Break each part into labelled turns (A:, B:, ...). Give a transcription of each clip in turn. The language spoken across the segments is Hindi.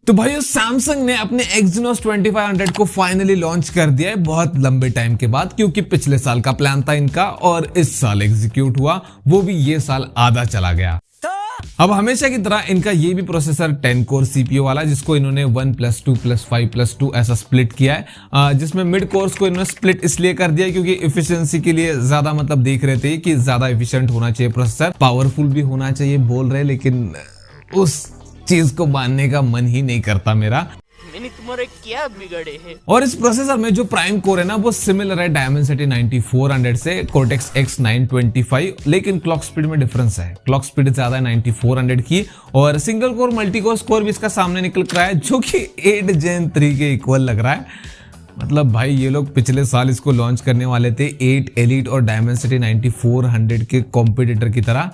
A: तो भाई सैमसंग ने अपने Exynos 2500 को फाइनली लॉन्च कर दिया है बहुत लंबे टाइम के बाद, क्योंकि पिछले साल का प्लान था इनका और इस साल एग्जीक्यूट हुआ, वो भी ये साल आधा चला गया। अब हमेशा की तरह इनका ये भी प्रोसेसर 10 कोर सीपीयू वाला, जिसको इन्होंने 1+2+5+2 ऐसा स्प्लिट किया है, जिसमें मिड कोर्स को इन्होंने स्प्लिट इसलिए कर दिया क्योंकि इफिशिएंसी के लिए ज्यादा मतलब देख रहे थे कि ज्यादा एफिशिएंट होना चाहिए प्रोसेसर, पावरफुल भी होना चाहिए बोल रहे, लेकिन उस चीज को मानने का मन ही नहीं करता मेरा।
B: मैंने तुम्हारे क्या बिगड़े हैं।
A: और इस प्रोसेसर में जो प्राइम कोर है ना वो सिमिलर है डायमेंसिटी 9400 से Cortex X925, लेकिन क्लॉक स्पीड में डिफरेंस है। क्लॉक स्पीड ज्यादा है 9400 की और single core multi core score भी इसका सामने निकल कर है जो कि 8 Gen 3 के इक्वल लग रहा है। मतलब भाई ये लोग पिछले साल इसको लॉन्च करने वाले थे 8 एलीट और डायमेंसिटी 9400 के कॉम्पिटिटर की तरह,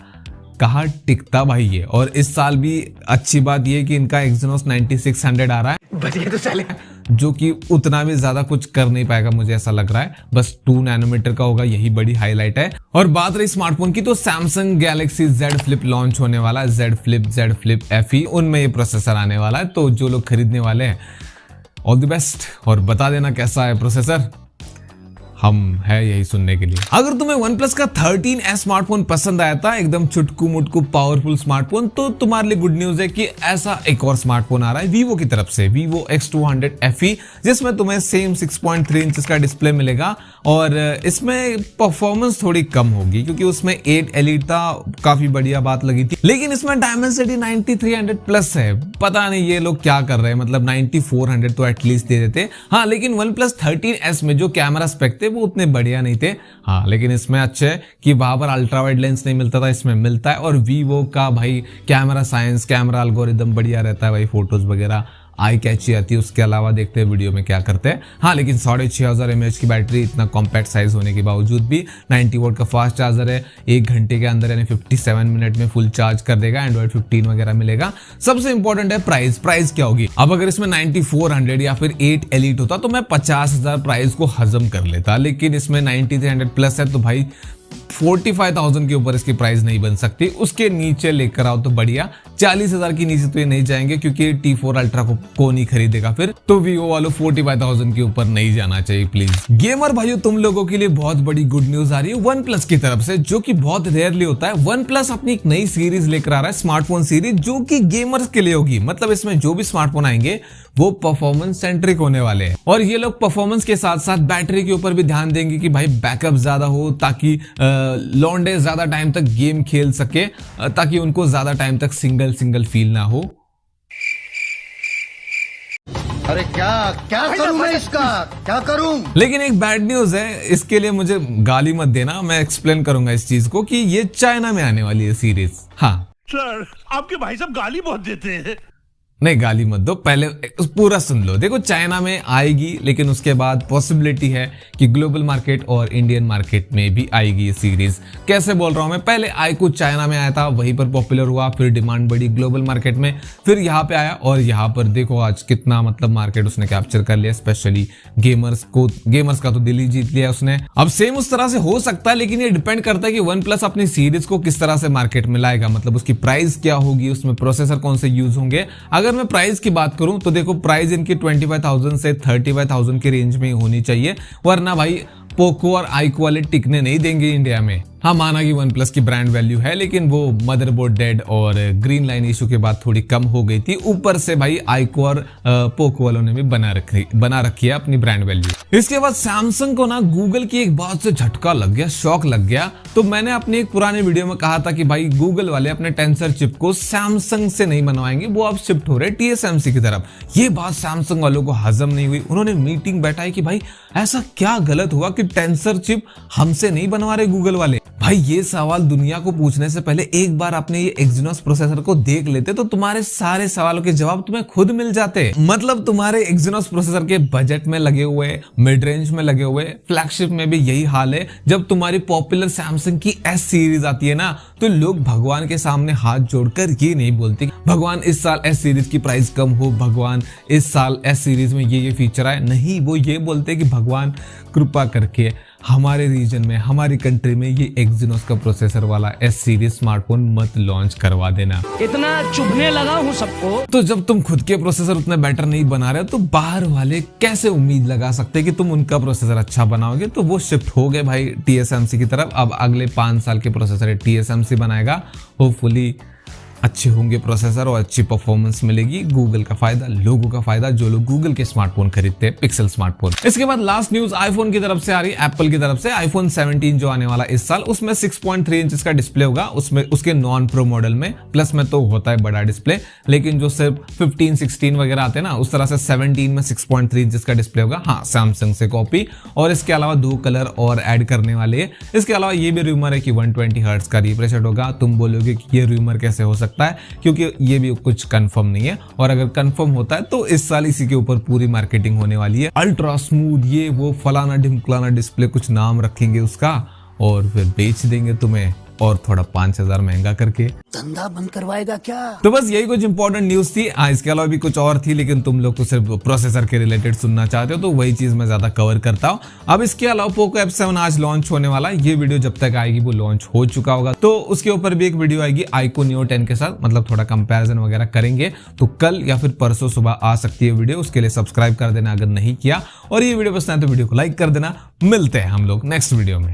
A: कहाँ टिकता भाई ये। और इस साल भी अच्छी बात ये कि इनका Exynos 9600 आ रहा है,
B: बढ़िया तो चले,
A: जो कि उतना भी ज्यादा कुछ कर नहीं पाएगा मुझे ऐसा लग रहा है, बस 2 नैनोमीटर का होगा, यही बड़ी हाईलाइट है। और बात रही स्मार्टफोन की तो Samsung Galaxy Z Flip launch होने वाला है, Z Flip FE, उनमें ये प्रोसेसर आने वाला है। तो जो लोग खरीदने वाले हैं ऑल द बेस्ट, और बता देना कैसा है प्रोसेसर, हम है यही सुनने के लिए। अगर तुम्हें OnePlus का 13S स्मार्टफोन पसंद आया था, एकदम चुटकू मुटकू पावरफुल स्मार्टफोन, तो तुम्हारे लिए गुड न्यूज है कि ऐसा एक और स्मार्टफोन आ रहा है Vivo की तरफ से, Vivo X200 FE, जिसमें तुम्हें सेम 6.3 इंच का डिस्प्ले मिलेगा और इसमें परफॉर्मेंस थोड़ी कम होगी क्योंकि उसमें 8 एलीट था, काफी बढ़िया बात लगी थी, लेकिन इसमें डायमेंसिटी 9300 प्लस है। पता नहीं ये लोग क्या कर रहे हैं, मतलब 9400 तो एटलीस्ट दे देते। हाँ, लेकिन OnePlus 13S में जो कैमरा स्पेक थे वो उतने बढ़िया नहीं थे। हाँ, लेकिन इसमें अच्छे है कि वहां पर अल्ट्रा वाइड लेंस नहीं मिलता था, इसमें मिलता है। और Vivo का भाई कैमरा साइंस, कैमरा एल्गोरिदम बढ़िया रहता है भाई, फोटोज वगैरह आई कैची आती है। उसके अलावा देखते हैं वीडियो में क्या करते हैं। हाँ, लेकिन 6500 mAh की बैटरी, इतना कॉम्पैक्ट साइज होने के बावजूद भी 90 वोल्ट का फास्ट चार्जर है, 1 घंटे के अंदर यानी 57 मिनट में फुल चार्ज कर देगा, Android 15 वगैरह मिलेगा। सबसे इंपॉर्टेंट है प्राइस क्या होगी। अब अगर इसमें 9400 या फिर 8 एलीट होता तो मैं 50,000 प्राइस को हजम कर लेता, लेकिन इसमें 9300 प्लस है तो भाई 45,000 के ऊपर इसकी प्राइस नहीं बन सकती। उसके नीचे लेकर आओ तो बढ़िया, 40,000 के नीचे तो ये नहीं जाएंगे क्योंकि T4 अल्ट्रा को नहीं खरीदेगा फिर, तो Vivo वालों 45,000 के ऊपर नहीं जाना चाहिए प्लीज। गेमर भाइयों, तुम लोगों के लिए बहुत बड़ी गुड न्यूज आ रही है OnePlus की तरफ से, जो कि बहुत रेयरली होता है। OnePlus अपनी एक नई सीरीज लेकर आ रहा है, स्मार्टफोन सीरीज, जो कि गेमर्स के लिए होगी। मतलब इसमें जो भी स्मार्टफोन आएंगे वो परफॉर्मेंस सेंट्रिक होने वाले हैं और ये लोग परफॉर्मेंस के साथ साथ बैटरी के ऊपर भी ध्यान देंगे कि भाई बैकअप ज्यादा हो, ताकि लॉन्डे ज्यादा टाइम तक गेम खेल सके, ताकि उनको ज्यादा टाइम तक सिंगल फील ना हो।
C: अरे क्या करूं मैं इसका, क्या करूं?
A: लेकिन एक बैड न्यूज है, इसके लिए मुझे गाली मत देना, मैं एक्सप्लेन करूंगा इस चीज को कि ये चाइना में आने वाली है सीरीज। हाँ
D: सर, आपके भाई साहब गाली बहुत देते हैं।
A: नहीं, गाली मत दो, पहले पूरा सुन लो। देखो, चाइना में आएगी, लेकिन उसके बाद पॉसिबिलिटी है कि ग्लोबल मार्केट और इंडियन मार्केट में भी आएगी ये सीरीज। कैसे बोल रहा हूं मैं, पहले आईक्यू चाइना में आया था, वहीं पर पॉपुलर हुआ, फिर डिमांड बढ़ी ग्लोबल मार्केट में, फिर यहाँ पे आया और यहाँ पर देखो आज कितना मतलब मार्केट उसने कैप्चर कर लिया, स्पेशली गेमर्स का तो दिल ही जीत लिया उसने। अब सेम उस तरह से हो सकता है, लेकिन ये डिपेंड करता है कि OnePlus अपनी सीरीज को किस तरह से मार्केट में लाएगा, मतलब उसकी प्राइस क्या होगी, उसमें प्रोसेसर कौन से यूज होंगे। अगर मैं प्राइस की बात करूं तो देखो, प्राइस इनकी 25,000 से 35,000 के रेंज में होनी चाहिए, वरना भाई पोको और आईक्यू वाले टिकने नहीं देंगे इंडिया में। हाँ, माना कि OnePlus की ब्रांड वैल्यू है, लेकिन वो मदरबोर्ड डेड और ग्रीन लाइन इशू के बाद थोड़ी कम हो गई थी। ऊपर से भाई आईक्यू और पोको वालों ने भी बना रखी है अपनी ब्रांड वैल्यू। इसके बाद सैमसंग को ना गूगल की एक बात से झटका लग गया, शॉक लग गया। तो मैंने अपने एक पुराने वीडियो में कहा था कि भाई गूगल वाले अपने टेंसर चिप को सैमसंग से नहीं बनवाएंगे, वो अब शिफ्ट हो रहे TSMC की तरफ। ये बात सैमसंग वालों को हजम नहीं हुई, उन्होंने मीटिंग बैठाई कि भाई ऐसा क्या गलत हुआ कि टेंसर चिप हमसे नहीं बनवा रहे गूगल वाले। भाई ये सवाल दुनिया को पूछने से पहले एक बार आपने ये Exynos प्रोसेसर को देख लेते तो तुम्हारे सारे सवालों के जवाब तुम्हें खुद मिल जाते। मतलब तुम्हारे Exynos प्रोसेसर के बजट में लगे हुए, मिड रेंज में लगे हुए, फ्लैगशिप में भी यही हाल है। जब तुम्हारी पॉपुलर सैमसंग की S सीरीज आती है ना, तो लोग भगवान के सामने हाथ जोड़कर ये नहीं बोलते भगवान इस साल S सीरीज की प्राइस कम हो, भगवान इस साल S सीरीज में ये फीचर आए। नहीं, वो ये बोलते कि भगवान कृपा करके हमारे रीजन में, हमारी कंट्री में ये एक्जिनोस का प्रोसेसर वाला एस सीरीज स्मार्टफोन मत लॉन्च करवा देना।
E: इतना चुभने लगा हूँ सबको।
A: तो जब तुम खुद के प्रोसेसर उतने बेटर नहीं बना रहे हो तो बाहर वाले कैसे उम्मीद लगा सकते हैं कि तुम उनका प्रोसेसर अच्छा बनाओगे। तो वो शिफ्ट हो गए भाई TSMC की तरफ। अब अगले 5 साल के प्रोसेसर TSMC बनाएगा। होपफुली अच्छे होंगे प्रोसेसर और अच्छी परफॉर्मेंस मिलेगी। गूगल का फायदा, लोगों का फायदा, जो लोग गूगल के स्मार्टफोन खरीदते हैं, पिक्सल स्मार्टफोन। इसके बाद लास्ट न्यूज आईफोन की तरफ से आ रही है, एप्पल की तरफ से। आईफोन 17 जो आने वाला इस साल, उसमें 6.3 इंच का डिस्प्ले होगा। उसमें उसके नॉन प्रो मॉडल में, प्लस में तो होता है बड़ा डिस्प्ले, लेकिन जो सिर्फ 15, 16 वगैरह आते हैं ना, उस तरह से 17 में 6.3 इंच का डिस्प्ले होगा। हाँ, सैमसंग से कॉपी। और इसके अलावा 2 कलर और ऐड करने वाले हैं। इसके अलावा ये भी रूमर है कि 120 हर्ट्ज का रिफ्रेश रेट होगा। तुम बोलोगे कि ये रूमर कैसे हो सकता है, क्योंकि ये भी कुछ कंफर्म नहीं है। और अगर कंफर्म होता है तो इस साल इसी के ऊपर पूरी मार्केटिंग होने वाली है। अल्ट्रा स्मूथ, ये वो फलाना ढिमकलाना डिस्प्ले, कुछ नाम रखेंगे उसका और फिर बेच देंगे तुम्हें, और थोड़ा 5000 महंगा करके।
C: धंधा बंद करवाएगा क्या?
A: तो बस यही कुछ इंपॉर्टेंट न्यूज थी। इसके अलावा भी कुछ और थी, लेकिन तुम लोग तो सिर्फ प्रोसेसर के रिलेटेड सुनना चाहते हो, तो वही चीज मैं ज्यादा कवर करता हूँ। अब इसके अलावा पोको F7 आज लॉन्च होने वाला है। ये वीडियो जब तक आएगी वो लॉन्च हो चुका होगा, तो उसके ऊपर भी एक वीडियो आएगी iQOO Neo 10 के साथ, मतलब थोड़ा कंपैरिजन वगैरह करेंगे। तो कल या फिर परसों सुबह आ सकती है वीडियो, उसके लिए सब्सक्राइब कर देना अगर नहीं किया। और ये वीडियो पसंद है तो वीडियो को लाइक कर देना। मिलते हैं हम लोग नेक्स्ट वीडियो में।